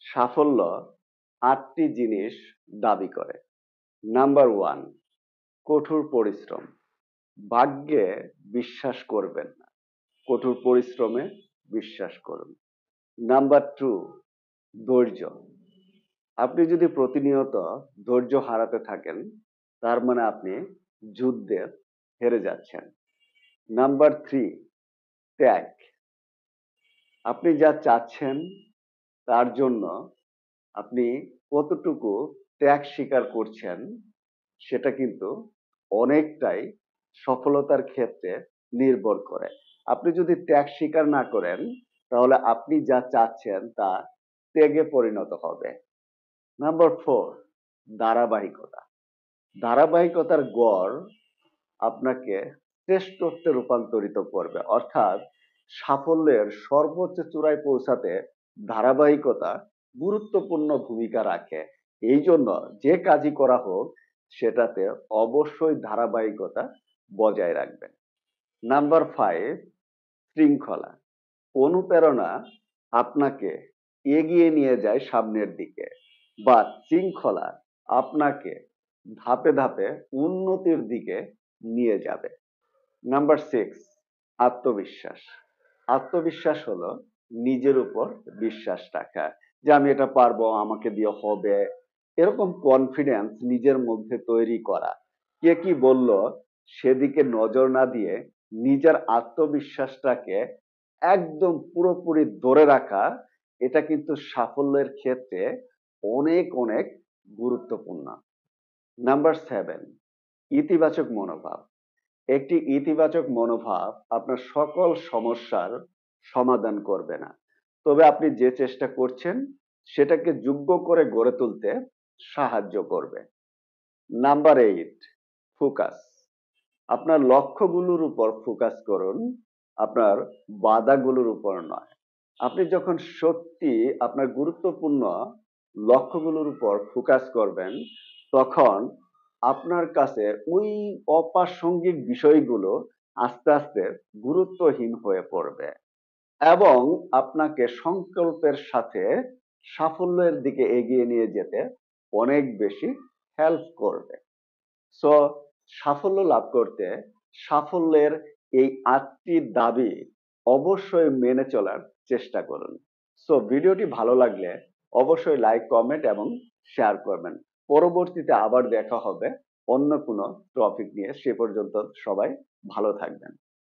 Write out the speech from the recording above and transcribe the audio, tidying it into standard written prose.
সাফল্য ৮টি জিনিস দাবি করে। নাম্বার 1, কঠোর পরিশ্রম। ভাগ্যে বিশ্বাস করবেন না, কঠোর পরিশ্রমে বিশ্বাস করুন। নাম্বার 2, ধৈর্য। আপনি যদি প্রতিনিয়ত ধৈর্য হারাতে থাকেন, তার মানে আপনি যুদ্ধে হেরে যাচ্ছেন। নাম্বার 3, ত্যাগ। আপনি যা চাচ্ছেন তার জন্য আপনি কতটুকু ত্যাগ স্বীকার করছেন সেটা কিন্তু অনেকটাই সফলতার ক্ষেত্রে নির্ভর করে। আপনি যদি ত্যাগ স্বীকার না করেন তাহলে আপনি যা চাচ্ছেন তা ত্যাগে পরিণত হবে। নাম্বার 4, ধারাবাহিকতা। ধারাবাহিকতার গড় আপনাকে শ্রেষ্ঠত্বে রূপান্তরিত করবে, অর্থাৎ সাফল্যের সর্বোচ্চ চূড়ায় পৌঁছাতে ধারাবাহিকতা গুরুত্বপূর্ণ ভূমিকা রাখে। এই জন্য যে কাজই করা হোক সেটাতে অবশ্যই ধারাবাহিকতা বজায় রাখবেন। নাম্বার 5, শৃঙ্খলা। অনুপ্রেরণা আপনাকে এগিয়ে নিয়ে যায় সামনের দিকে, বা শৃঙ্খলা আপনাকে ধাপে ধাপে উন্নতির দিকে নিয়ে যাবে। নাম্বার 6, আত্মবিশ্বাস। আত্মবিশ্বাস হলো নিজের উপর বিশ্বাস রাখা, যে আমি এটা পারবো, আমাকে দিয়ে হবে, এরকম কনফিডেন্স নিজের মধ্যে তৈরি করা। কে কি বলল সেদিকে নজর না দিয়ে নিজের আত্মবিশ্বাসটাকে একদম পুরোপুরি ধরে রাখা, এটা কিন্তু সাফল্যের ক্ষেত্রে অনেক অনেক গুরুত্বপূর্ণ। নাম্বার 7, ইতিবাচক মনোভাব। একটি ইতিবাচক মনোভাব আপনার সকল সমস্যার সমাধান করবে না, তবে আপনি যে চেষ্টা করছেন সেটাকে যোগ্য করে গড়ে তুলতে সাহায্য করবে। Number 8, focus. আপনার লক্ষ্যগুলোর উপর ফোকাস করুন, আপনার বাধাগুলোর উপর নয়। আপনি যখন সত্যি আপনার গুরুত্বপূর্ণ লক্ষ্যগুলোর উপর ফোকাস করবেন, তখন আপনার কাছে ওই অপ্রাসঙ্গিক বিষয়গুলো আস্তে আস্তে গুরুত্বহীন হয়ে পড়বে এবং আপনাকে সংকল্পের সাথে সাফল্যের দিকে এগিয়ে নিয়ে যেতে অনেক বেশি হেল্প করবে। সো সাফল্য লাভ করতে সাফল্যের এই 8টি দাবি অবশ্যই মেনে চলার চেষ্টা করুন। সো ভিডিওটি ভালো লাগলে অবশ্যই লাইক, কমেন্ট এবং শেয়ার করবেন। পরবর্তীতে আবার দেখা হবে অন্য কোনো টপিক নিয়ে। সে পর্যন্ত সবাই ভালো থাকবেন।